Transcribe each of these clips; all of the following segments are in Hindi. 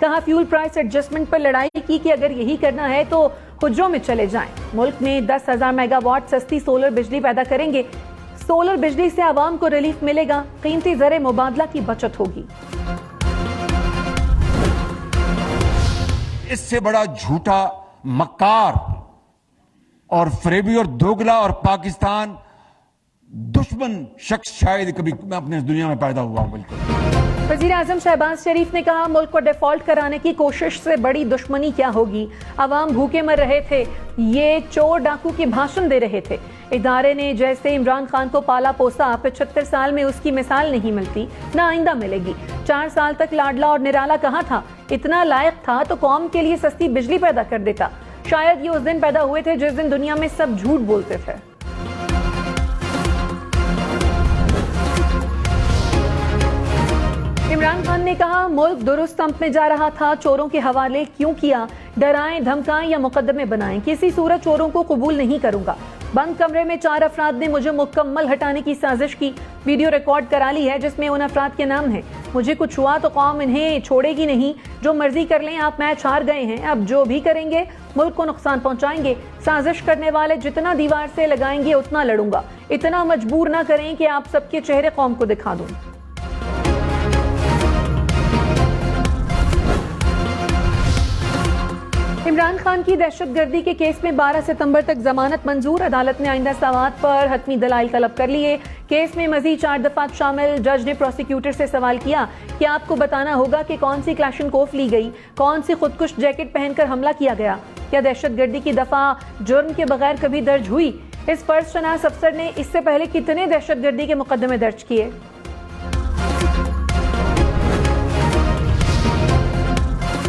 कहा फ्यूल प्राइस एडजस्टमेंट पर लड़ाई की कि अगर यही करना है तो हुज्रों में चले जाएं। मुल्क में 10,000 मेगावाट सस्ती सोलर बिजली पैदा करेंगे। सोलर बिजली से आवाम को रिलीफ मिलेगा, कीमती ज़र मुबादला की बचत होगी। इससे बड़ा झूठा, मक्कार और फरेबी और दोगला और पाकिस्तान दुश्मन शख्स शायद कभी अपने दुनिया में पैदा हुआ। बिल्कुल वज़ीर आज़म शहबाज शरीफ ने कहा मुल्क को डिफॉल्ट कराने की कोशिश से बड़ी दुश्मनी क्या होगी। अवाम भूखे मर रहे थे, ये चोर डाकू के भाषण दे रहे थे। इदारे ने जैसे इमरान खान को पाला पोसा, 75 साल में उसकी मिसाल नहीं मिलती, ना आइंदा मिलेगी। 4 साल तक लाडला और निराला कहाँ था? इतना लायक था तो कौम के लिए सस्ती बिजली पैदा कर देता। शायद ये उस दिन पैदा हुए थे जिस दिन दुनिया में सब झूठ बोलते थे। इमरान खान ने कहा मुल्क दुरुस्त संप में जा रहा था, चोरों के हवाले क्यों किया? डराएं, धमकाएं या मुकदमे बनाएं, किसी सूरत चोरों को कबूल नहीं करूंगा। बंद कमरे में 4 अफराद ने मुझे मुकम्मल हटाने की साजिश की। वीडियो रिकॉर्ड करा ली है जिसमें उन अफराद के नाम हैं। मुझे कुछ हुआ तो कौम इन्हें छोड़ेगी नहीं। जो मर्जी कर लें, आप मैच हार गए हैं, अब जो भी करेंगे मुल्क को नुकसान पहुंचाएंगे। साजिश करने वाले जितना दीवार से लगाएंगे उतना लड़ूंगा। इतना मजबूर ना करें कि आप सबके चेहरे कौम को दिखा दूं। इमरान खान की दहशतगर्दी के केस में 12 सितंबर तक जमानत मंजूर। अदालत ने आइंदा समाअत पर हतमी दलाइल तलब कर लिए। केस में मजीद 4 दफात शामिल। जज ने प्रोसिक्यूटर से सवाल किया कि आपको बताना होगा कि कौन सी क्लाशनकोफ ली गई, कौन सी खुदकुश जैकेट पहनकर हमला किया गया, क्या दहशतगर्दी की दफा जुर्म के बगैर कभी दर्ज हुई। इस फर्ज शनास अफसर ने इससे पहले कितने दहशतगर्दी के मुकदमे दर्ज किए।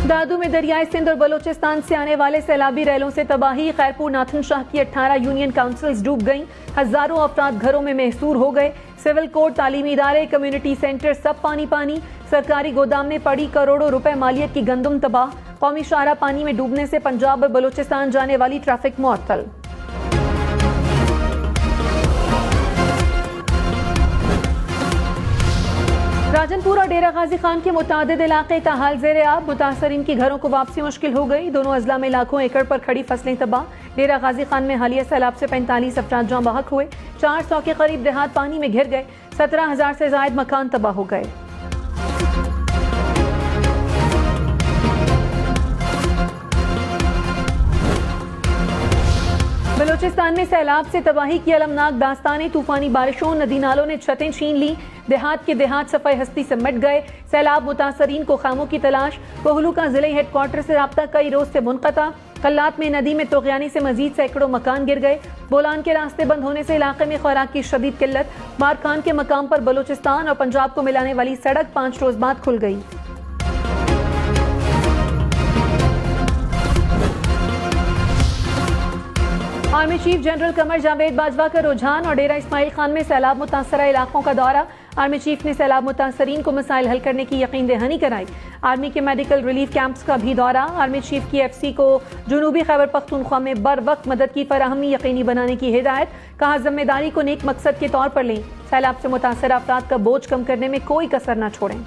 दादू में दरियाई सिंध और बलोचिस्तान से आने वाले सैलाबी रैलों से तबाही। खैरपुर नाथन शाह की 18 यूनियन काउंसिल्स डूब गईं। हजारों अफराद घरों में महसूर हो गए। सिविल कोर्ट, तालीमी इदारे, कम्युनिटी सेंटर सब पानी पानी। सरकारी गोदाम में पड़ी करोड़ों रुपए मालियत की गंदम तबाह। कौमी शाहरा पानी में डूबने से पंजाब और बलोचिस्तान जाने वाली ट्रैफिक मुअत्तल। राजनपुर और डेरा गाजी खान के मुतादिद इलाके ताहाल ज़ेरे आब। मुतासरीन की घरों को वापसी मुश्किल हो गई। दोनों अजला में लाखों एकड़ पर खड़ी फसलें तबाह। डेरा गाजी खान में हालिया सैलाब से 45 अफराद जाँ बहक हुए। 400 के करीब देहात पानी में घिर गए। 17,000 से जायद मकान तबाह हो गए। बलोचिस्तान में सैलाब से तबाही की अलमनाक दास्तानें। तूफानी बारिशों, नदी नालों ने छतें छीन ली। देहात के देहात सफाई हस्ती से मिट गए। सैलाब मुतासरीन को खामों की तलाश। कोहलू का जिले हेडक्वार्टर से राब्ता कई रोज से मुनक़ता। कल्लात में नदी में तोग़यानी से मजीद सैकड़ों मकान गिर गए। बोलान के रास्ते बंद होने से इलाके में खुराक की शदीद किल्लत। मारखान के मकाम पर बलोचिस्तान और पंजाब को मिलाने वाली सड़क 5 रोज बाद खुल गई। Army chief general Qamar Javed Bajwa का रुझान और डेरा इस्माइल खान में सैलाब मुतासरा इलाकों का दौरा। आर्मी चीफ ने सैलाब मुतासरीन को मसाइल हल करने की यकीन दहानी कराई। आर्मी के मेडिकल रिलीफ कैंप्स का भी दौरा। आर्मी चीफ की FC को जुनूबी खैबर पख्तूनख्वा में बर वक्त मदद की फराहमी यकीनी बनाने की हिदायत। कहा जिम्मेदारी को नेक मकसद के तौर पर लें। सैलाब से मुतासर अफराद का बोझ कम करने में कोई कसर न छोड़ें।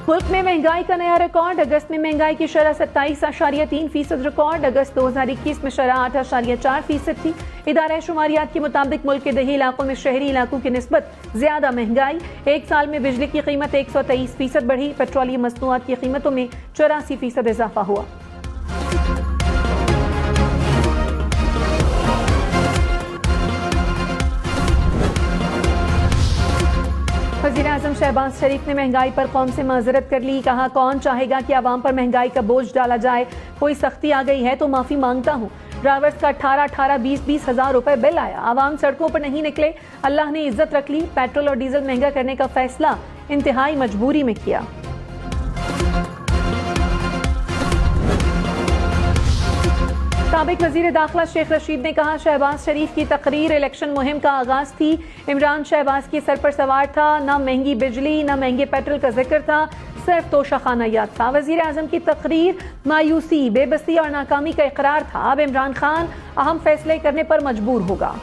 मुल्क में महंगाई का नया रिकॉर्ड। अगस्त में महंगाई की शरह 27.3% रिकॉर्ड। अगस्त 2021 में शरह 8.4% थी। इदारा शुमारियात के मुताबिक मुल्क के दही इलाकों में शहरी इलाकों की निस्बत ज्यादा महंगाई। एक साल में बिजली की कीमत 123% बढ़ी। पेट्रोलियम मसनूआत की कीमतों में 84% इजाफा हुआ। वज़ीर-ए-आज़म शहबाज शरीफ ने महंगाई पर कौम से माजरत कर ली। कहा कौन चाहेगा कि आवाम पर महंगाई का बोझ डाला जाए। कोई सख्ती आ गई है तो माफी मांगता हूँ। ड्राइवर्स का 18-20 हज़ार रुपए बिल आया। आवाम सड़कों पर नहीं निकले, अल्लाह ने इज्जत रख ली। पेट्रोल और डीजल महंगा करने का फैसला इंतहाई मजबूरी में किया। साबिक वजीर दाखिला शेख रशीद ने कहा शहबाज शरीफ की तकरीर इलेक्शन मुहिम का आगाज थी। इमरान शहबाज के सर पर सवार था। न महंगी बिजली न महंगे पेट्रोल का जिक्र था, सिर्फ तोशाखाना याद था। वजीर आजम की तकरीर मायूसी, बेबसी और नाकामी का इकरार था। अब इमरान खान अहम फैसले करने पर मजबूर होगा।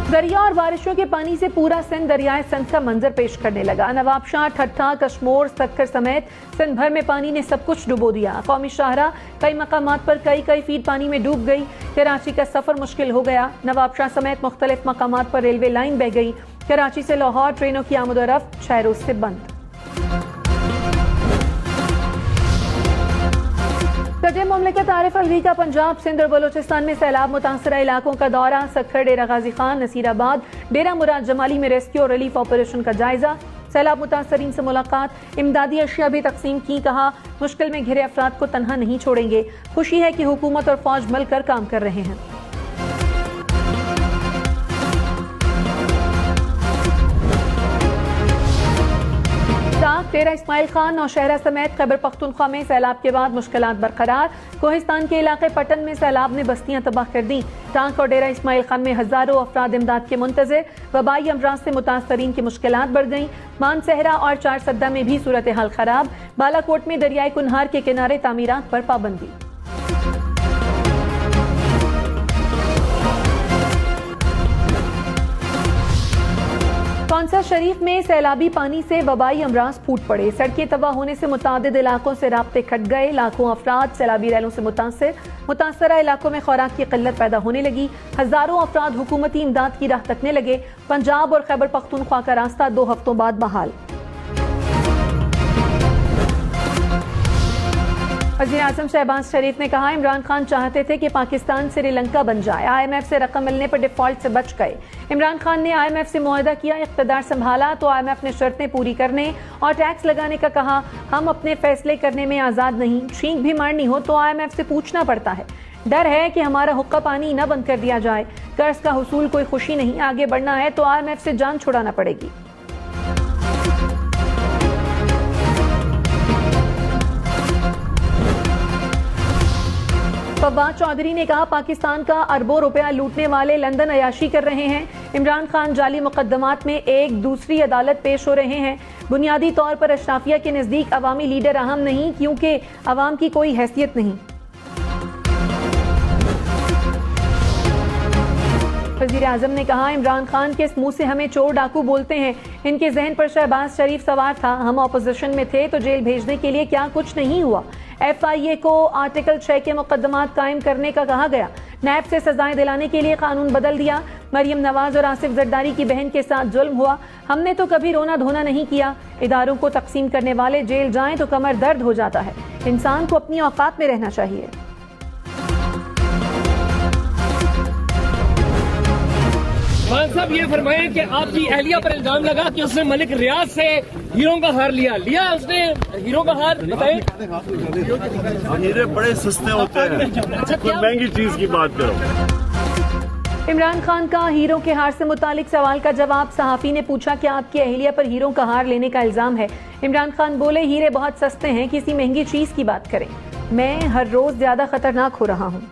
दरिया और बारिशों के पानी से पूरा सिंध दरियाए सिंध का मंजर पेश करने लगा। नवाबशाह, ठट्ठा, कश्मोर, सक्कर समेत सिंध भर में पानी ने सब कुछ डुबो दिया। कौमी शाहरा कई मकामात पर कई फीट पानी में डूब गई। कराची का सफर मुश्किल हो गया। नवाबशाह समेत मुख्तलिफ मकामात पर रेलवे लाइन बह गई। कराची से लाहौर ट्रेनों की आमदोरफ्त 6 रोज से बंद। तटीय मुमलिकत आरिफ अलवी का पंजाब, सिंध और बलोचिस्तान में सैलाब मुतासरा इलाकों का दौरा। सक्खर, डेरा गाजी खान, नसीराबाद, डेरा मुराद जमाली में रेस्क्यू और रिलीफ ऑपरेशन का जायजा। सैलाब मुतासरीन से मुलाकात, इमदादी अशिया भी तकसीम की। कहा, मुश्किल में घिरे अफराद को तन्हा नहीं छोड़ेंगे। खुशी है कि हुकूमत और फौज मिलकर काम कर रहे हैं। डेरा इस्माइल खान, नौशहरा समेत खैबर पख्तूनख्वा में सैलाब के बाद मुश्किलात बरकरार। कोहिस्तान के इलाके पटन में सैलाब ने बस्तियां तबाह कर दी। टांक और डेरा इस्माइल खान में हजारों अफराद इमदाद के मुंतजिर। वबाई अमराज से मुतासरीन की मुश्किलात बढ़ गईं। मानसहरा और चारसद्दा में भी सूरत हाल खराब। बालाकोट में दरियाई कुन्हार के किनारे तामीरात पर पाबंदी। कौंसा शरीफ में सैलाबी पानी से वबाई अमराज फूट पड़े। सड़कें तबाह होने से मुतादिद इलाकों से राब्ते कट गए। लाखों अफराद सैलाबी रैलों से मुतासर। मुतासरा इलाकों में खुराक की किल्लत पैदा होने लगी। हजारों अफराद हुकूमती इमदाद की राह तकने लगे। पंजाब और खैबर पख्तूनख्वा का रास्ता 2 हफ्तों बाद बहाल। वज़ीर आज़म शहबाज शरीफ ने कहा, इमरान खान चाहते थे कि पाकिस्तान श्रीलंका बन जाए। IMF से रकम मिलने पर डिफॉल्ट से बच गए। इमरान खान ने IMF से मुआहदा किया, इख्तिदार संभाला तो IMF ने शर्तें पूरी करने और टैक्स लगाने का कहा। हम अपने फैसले करने में आज़ाद नहीं। छींक भी मारनी हो तो IMF से पूछना पड़ता है। डर है कि हमारा हुक्का पानी न बंद कर दिया जाए। कर्ज का हुसूल कोई खुशी नहीं। आगे बढ़ना है तो IMF से जान छुड़ाना पड़ेगी। फवाद चौधरी ने कहा, पाकिस्तान का अरबों रुपया लूटने वाले लंदन अयाशी कर रहे हैं। इमरान खान जाली मुकदमात में एक दूसरी अदालत पेश हो रहे हैं। बुनियादी तौर पर अशराफिया के नजदीक अवामी लीडर अहम नहीं, क्योंकि अवाम की कोई हैसियत नहीं। वज़ीर आज़म ने कहा, इमरान खान के मुंह से हमें चोर डाकू बोलते हैं। इनके जहन पर शहबाज शरीफ सवार था। हम ऑपोजिशन में थे तो जेल भेजने के लिए क्या कुछ नहीं हुआ। FIA को आर्टिकल 6 के मुकदमात कायम करने का कहा गया। नैब से सजाएं दिलाने के लिए कानून बदल दिया। मरियम नवाज और आसिफ जरदारी की बहन के साथ जुल्म हुआ। हमने तो कभी रोना धोना नहीं किया। इदारों को तकसीम करने वाले जेल जाएं तो कमर दर्द हो जाता है। इंसान को अपनी औकात में रहना चाहिए। खान साहब ये फरमाएं कि आपकी अहलिया पर इल्जाम लगा कि उसने मलिक रियाज से हीरों का हार लिया उसने हीरों का हार। बताएं, हीरे बड़े सस्ते होते हैं, कोई महंगी चीज की बात करो। इमरान खान का हीरों के हार से मुतालिक सवाल का जवाब। सहाफी ने पूछा कि आपकी अहलिया पर हीरों का हार लेने का इल्जाम है। इमरान खान बोले, हीरे बहुत सस्ते हैं, किसी महंगी चीज की बात करें। मैं हर रोज ज्यादा खतरनाक हो रहा हूँ।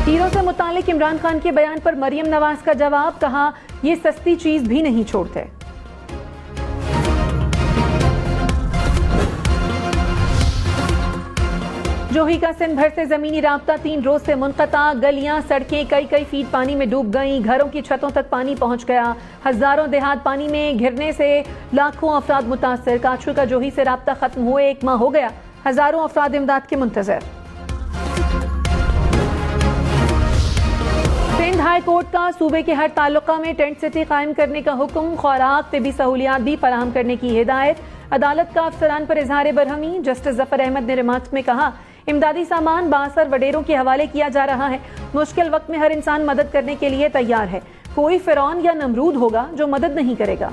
हीरो से मुतालिक इमरान खान के बयान पर मरियम नवाज का जवाब। कहा, ये सस्ती चीज भी नहीं छोड़ते। जोही का सिंध भर से जमीनी राब्ता 3 रोज से मुनक़ता। गलियां, सड़कें कई फीट पानी में डूब गईं। घरों की छतों तक पानी पहुंच गया। हजारों देहात पानी में घिरने से लाखों अफराद मुतासर। काछू का जोही से राब्ता खत्म हुए 1 माह हो गया। हजारों अफराद इमदाद के मुंतजर। सिंध हाई कोर्ट का सूबे के हर तालुका में टेंट सिटी कायम करने का हुक्म। खुराक, तिबी सहूलियात भी फराहम करने की हिदायत। अदालत का अफसरान पर इजहार बरहमी। जस्टिस जफर अहमद ने रिमार्क्स में कहा, इमदादी सामान बासर वडेरों के हवाले किया जा रहा है। मुश्किल वक्त में हर इंसान मदद करने के लिए तैयार है। कोई फिरौन या नमरूद होगा जो मदद नहीं करेगा।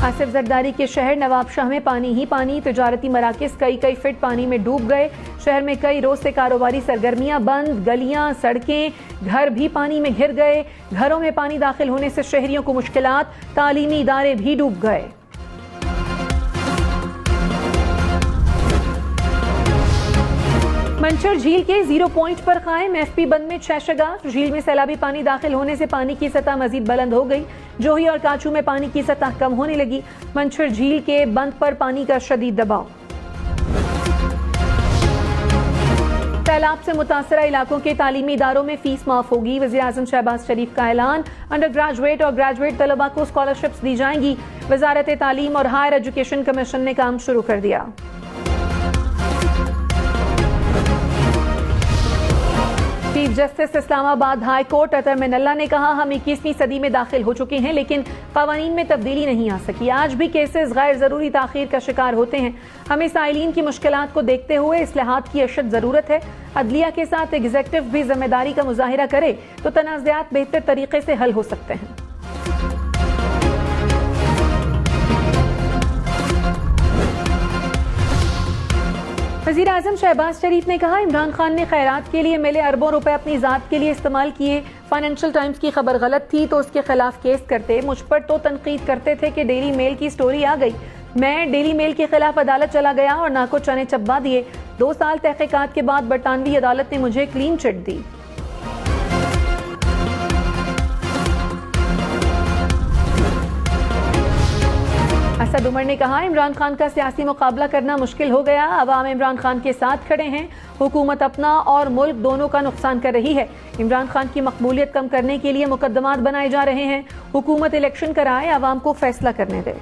आसिफ जरदारी के शहर नवाबशाह में पानी ही पानी। तिजारती मराकिज कई फीट पानी में डूब गए। शहर में कई रोज से कारोबारी सरगर्मियां बंद। गलियां, सड़कें, घर भी पानी में घिर गए। घरों में पानी दाखिल होने से शहरियों को मुश्किलात। तालीमी इदारे भी डूब गए। मंचर झील के 0 पॉइंट पर कायम FP बंद में 6 शगार। झील में सैलाबी पानी दाखिल होने से पानी की सतह मजीद बुलंद हो गई। जोही और काचू में पानी की सतह कम होने लगी। मंचर झील के बंद पर पानी का शदीद दबाव। सैलाब से मुतासरा इलाकों के तालीमी इदारों में फीस माफ होगी। वज़ीर-ए-आज़म शहबाज शरीफ का ऐलान। अंडर ग्रेजुएट और ग्रेजुएट तलबा को स्कॉलरशिप्स दी जाएंगी। वजारत तालीम और हायर एजुकेशन कमीशन ने काम शुरू कर दिया। Chief justice Islamabad high court Athar Minallah ने कहा, हम 21वीं सदी में दाखिल हो चुके हैं लेकिन कवानीन में तब्दीली नहीं आ सकी। आज भी केसेस गैर जरूरी ताखीर का शिकार होते हैं। हमें साइलीन की मुश्किलात को देखते हुए इस्लाहात की अशद जरूरत है। अदलिया के साथ एग्जीक्यूटिव भी जिम्मेदारी का मुजाहिरा करे तो तनाज़ात बेहतर तरीके से हल हो सकते हैं। वज़ीर आज़म शहबाज शरीफ ने कहा, इमरान खान ने खैरात के लिए मिले अरबों रुपए अपनी जात के लिए इस्तेमाल किए। फाइनेंशियल टाइम्स की खबर गलत थी तो उसके खिलाफ केस करते। मुझ पर तो तनकीद करते थे कि डेली मेल की स्टोरी आ गई। मैं डेली मेल के खिलाफ अदालत चला गया और नाको चने चब्बा दिए। 2 साल तहकीकात के बाद बरतानवी अदालत ने मुझे क्लीन चिट दी। असद उमर ने कहा, इमरान खान का सियासी मुकाबला करना मुश्किल हो गया। अवाम इमरान खान के साथ खड़े हैं। हुकूमत अपना और मुल्क दोनों का नुकसान कर रही है। इमरान खान की मकबूलियत कम करने के लिए मुकदमात बनाए जा रहे हैं। हुकूमत इलेक्शन कराए, अवाम को फैसला करने दे।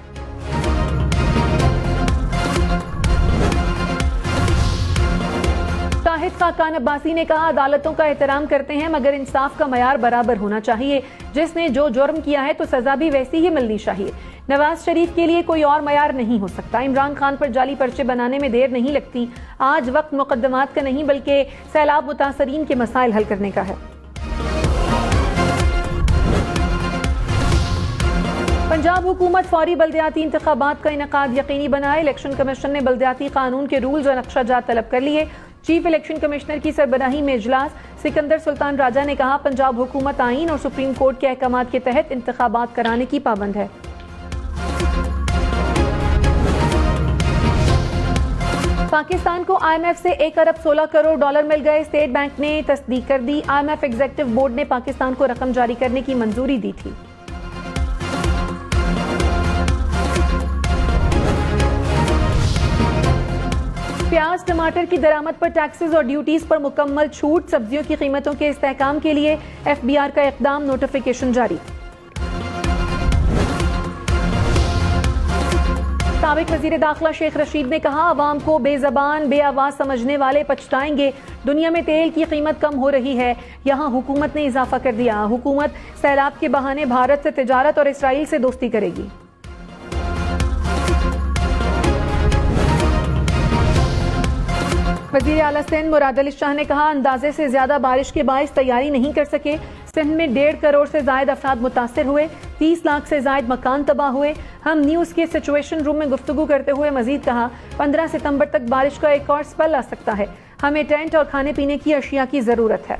शाहिद खाकान अब्बासी ने कहा, अदालतों का एहतराम करते हैं मगर इंसाफ का मयार बराबर होना चाहिए। जिसने जो जुर्म किया है तो सजा भी वैसी ही मिलनी चाहिए। नवाज शरीफ के लिए कोई और मयार नहीं हो सकता। इमरान खान पर जाली पर्चे बनाने में देर नहीं लगती। आज वक्त मुकदमात का नहीं बल्कि सैलाब मुतासरीन के मसाइल हल करने का है। पंजाब हुकूमत फौरी बल्दियाती इंतखाबात का इनेकाद यकीनी बनाए। इलेक्शन कमीशन ने बल्दियाती कानून के रूल्स और नक्शा जात तलब कर लिए। चीफ इलेक्शन कमिश्नर की सरबराही में इजलास। सिकंदर सुल्तान राजा ने कहा, पंजाब हुकूमत आईन और सुप्रीम कोर्ट के अहकामात के तहत इंतखाबात कराने की पाबंद है। पाकिस्तान को IMF से 1 अरब 16 करोड़ डॉलर मिल गए। स्टेट बैंक ने तस्दीक कर दी। IMF एग्जीक्यूटिव बोर्ड ने पाकिस्तान को रकम जारी करने की मंजूरी दी थी। प्याज टमाटर की दरामद पर टैक्सेस और ड्यूटीज पर मुकम्मल छूट। सब्जियों की कीमतों के इस्तेहकाम के लिए FBR का इकदाम, नोटिफिकेशन जारी। साबिक वजीर दाखिला शेख रशीद ने कहा, अवाम को बेजबान बेआवाज समझने वाले पछताएंगे। दुनिया में तेल की कीमत कम हो रही है, यहाँ हुकूमत ने इजाफा कर दिया। हुकूमत सैलाब के बहाने भारत से तिजारत और इसराइल से दोस्ती करेगी। वजीर आला सिंध मुराद अली शाह ने कहा, अंदाजे से ज्यादा बारिश के बाइस तैयारी नहीं कर सके। सिंध में 1.5 करोड़ से जायद अफराद मुतासिर हुए। 30 लाख से जायद मकान तबाह हुए। हम न्यूज के सिचुएशन रूम में गुफ्तगू करते हुए मजीद कहा, 15 सितंबर तक बारिश का एक और स्पेल आ सकता है। हमें टेंट और खाने पीने की अशिया की जरूरत है।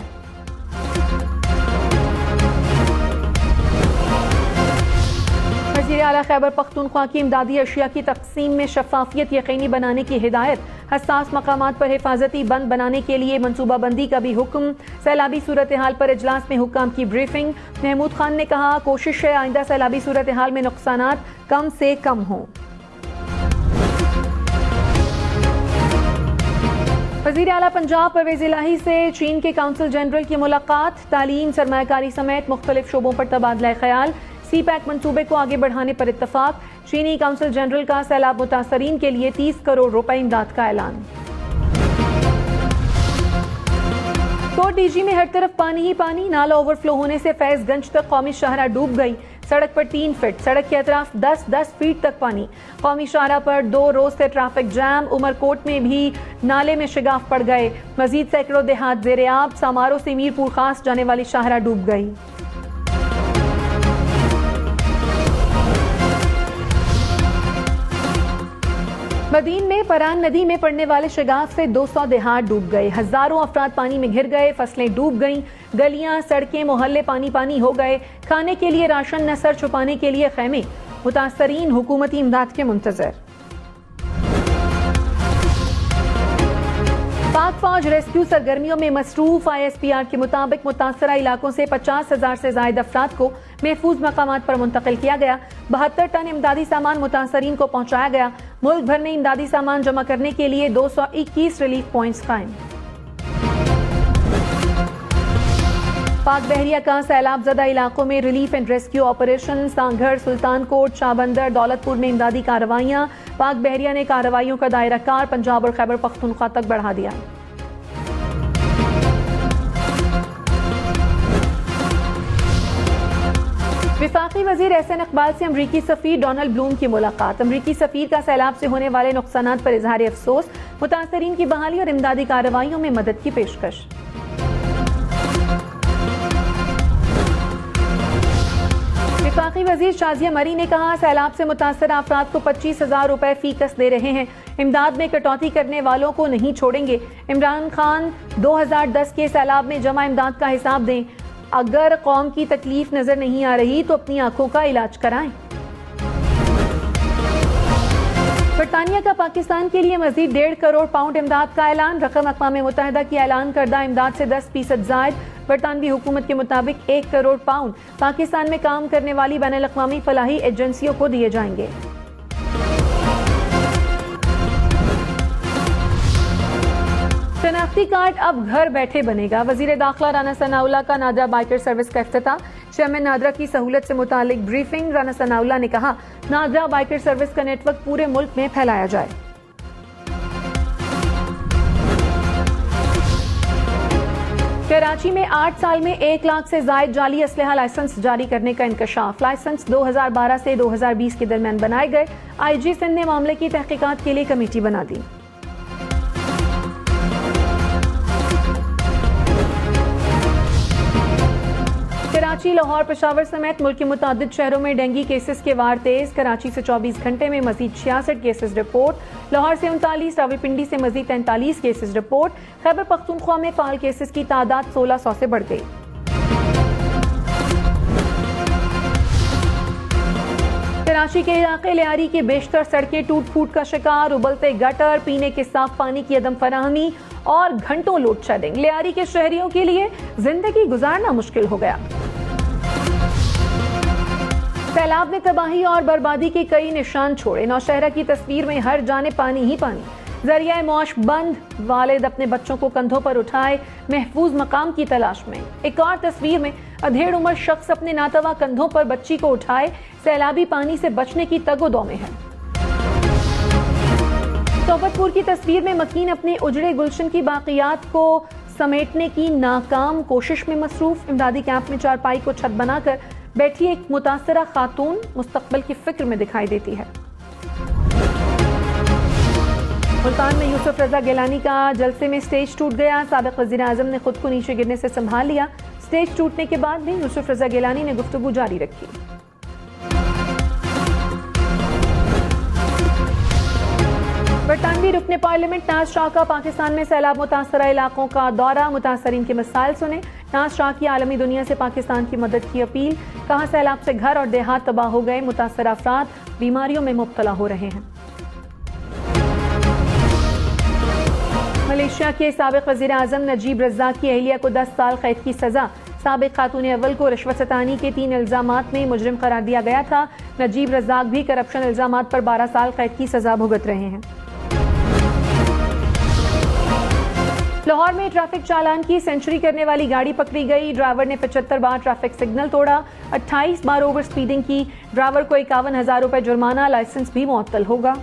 वज़ीर आला खैबर पख्तूनख्वा की इमदादी अशिया की तकसीम में शफाफियत यकीनी बनाने की हिदायत। हसास मकामात पर हिफाजती बंद बनाने के लिए मनसूबाबंदी का भी हुक्म। सैलाबी सूरत हाल पर इजलास में हुक्काम की ब्रीफिंग। महमूद खान ने कहा, कोशिश है आइंदा सैलाबी सूरत हाल में नुकसानात कम से कम हों। वज़ीर आला पंजाब परवेज इलाही से चीन के काउंसिल जनरल की मुलाकात। तालीम, सरमायाकारी समेत मुख्तलिफ शोबों पर तबादला ख्याल। CPEC मंसूबे को आगे बढ़ाने पर इत्तफाक। चीनी काउंसिल जनरल का सैलाब मुतासरीन के लिए 30 करोड़ रुपए इमदाद का ऐलान। कोट डीजी में हर तरफ पानी ही पानी। नाला ओवरफ्लो होने से फैजगंज तक कौमी शाहरा डूब गई। सड़क पर 3 फीट, सड़क के अतराफ 10-10 फीट तक पानी। कौमी शाहरा पर 2 रोज से ट्रैफिक जैम। उमरकोट में भी नाले में शिगाफ पड़ गए। मजीद सैकड़ों देहात ज़ेरे-आब। समारोह से मीरपुर खास जाने वाली शाहरा डूब गई। मदीन में परान नदी में पड़ने वाले शिगाफ से 200 देहात डूब गए। हजारों अफराद पानी में घिर गए। फसलें डूब गईं। गलियां, सड़कें, मोहल्ले पानी पानी हो गए। खाने के लिए राशन न, सर छुपाने के लिए खैमे। मुतासरीन हुकूमती इमदाद के मुंतजर। पाक फौज रेस्क्यू सरगर्मियों में मसरूफ। ISPR के मुताबिक मुतासरा इलाकों से 50,000 से ज्यादा अफराद को महफूज मकामात पर मुंतकिल किया गया। 72 टन इमदादी सामान मुतासरीन को पहुंचाया गया। मुल्क भर में इमदादी सामान जमा करने के लिए 221 रिलीफ पॉइंट्स कायम। पाक बहरिया का सैलाब ज़दा इलाकों में relief and rescue operation. Sanghar, Sultankot, Shahbandar, Daulatpur में इमदादी कार्रवाइयां। पाक बहरिया ने कार्रवाइयों का दायरा कार पंजाब और खैबर पख्तूनख्वा तक बढ़ा दिया। विफाकी वजीर एहसन इकबाल से अमरीकी सफीर डोनाल्ड ब्लूम की मुलाकात। अमरीकी सफीर का सैलाब से होने वाले नुकसानात पर इजहार अफसोस, मुतासरीन की बहाली और इमदादी कार्रवाइयों में मदद की पेशकश। विफाकी वजीर शाजिया मरी ने कहा, सैलाब से मुतासर अफराद को 25,000 रुपए फी कस दे रहे हैं। इमदाद में कटौती करने वालों को नहीं छोड़ेंगे। इमरान खान 2010 के सैलाब में जमा इमदाद का हिसाब दें। अगर कौम की तकलीफ नजर नहीं आ रही तो अपनी आंखों का इलाज कराएं। बरतानिया का पाकिस्तान के लिए मजीद 1.5 करोड़ पाउंड इमदाद का ऐलान। रकम अक़वाम मुत्तहिदा की ऐलान करदा इमदाद से 10% जायद। बरतानवी हुकूमत के मुताबिक 1 करोड़ पाउंड पाकिस्तान में काम करने वाली बैनुल अक़वामी फलाही एजेंसियों को दिए जाएंगे। शनाख्ती कार्ड अब घर बैठे बनेगा। वजीर दाखिला राना सनाउल्लाह का नादरा बाइकर सर्विस का इफ्तिताह। चेयरमैन नादरा की सहूलत से मुतालिक ब्रीफिंग। राना सनाउल्लाह ने कहा, नादरा बाइकर सर्विस का नेटवर्क पूरे मुल्क में फैलाया जाए। कराची में 8 साल में 1 लाख से जायद जाली असलहा लाइसेंस जारी करने का इंकशाफ। लाइसेंस 2012 से 2020 के दरमियान बनाए गए। IG सिंध ने मामले की तहकीकात के लिए कमेटी बना दी। कराची, लाहौर, पेशावर समेत मुल्क के मुतादिद शहरों में डेंगू केसेस के वार तेज। कराची से 24 घंटे में मजीद 66 केसेस रिपोर्ट। लाहौर से 39, रावलपिंडी से मजीद 43 केसेस रिपोर्ट। खैबर पख्तूनख्वा में फाल केसेस की तादाद 1600 से बढ़ गई। कराची के इलाके लियारी की बेशतर सड़कें टूट फूट का शिकार। उबलते गटर, पीने के साफ पानी की अदम फराहमी और घंटों लोड शेडिंग। लियारी के शहरियों के लिए जिंदगी गुजारना मुश्किल हो गया। सैलाब ने तबाही और बर्बादी के कई निशान छोड़े। नौशहरा की तस्वीर में हर जाने पानी ही पानी। जरिया मौश बंद। वालिद अपने बच्चों को कंधों पर उठाए महफूज मकाम की तलाश में। एक और तस्वीर में अधेड़ उम्र शख्स अपने नातवा कंधों पर बच्ची को उठाए सैलाबी पानी से बचने की तगोदौ में है। सोबतपुर की तस्वीर में मकीन अपने उजड़े गुलशन की बाकियात को समेटने की नाकाम कोशिश में मसरूफ। इमदादी कैंप में चारपाई को छत बनाकर बैठी एक मुतासरा खातून मुस्तकबिल की फिक्र में दिखाई देती है। मुल्तान में यूसुफ रजा गिलानी का जलसे में स्टेज टूट गया। साबिक वज़ीर आज़म ने खुद को नीचे गिरने से संभाल लिया। स्टेज टूटने के बाद भी यूसुफ रजा गिलानी ने गुफ्तगू जारी रखी। बरतानवी रुकने पार्लियामेंट नाज शाह का पाकिस्तान में सैलाब मुतासरा इलाकों का दौरा। मुतासरीन के मसाइल सुने। नाज शाह की आलमी दुनिया से पाकिस्तान की मदद की अपील। कहा, सैलाब से घर और देहात तबाह हो गए। मुतासर अफराद बीमारियों में मुब्तला हो रहे हैं। मलेशिया के साबिक वज़ीर आज़म नजीब रज़ाक की अहलिया को 10 साल कैद की सजा। साबिक खातून अव्वल को रिश्वत सतानी के 3 इल्जामात में मुजरिम करार दिया गया था। नजीब रज़ाक भी करप्शन इल्जामात पर 12 साल कैद की सजा भुगत रहे हैं। लाहौर में ट्रैफिक चालान की सेंचुरी करने वाली गाड़ी पकड़ी गई। ड्राइवर ने 75 बार ट्रैफिक सिग्नल तोड़ा। 28 बार ओवर स्पीडिंग की। ड्राइवर को 51,000 रुपए जुर्माना। लाइसेंस भी मुअत्तल होगा।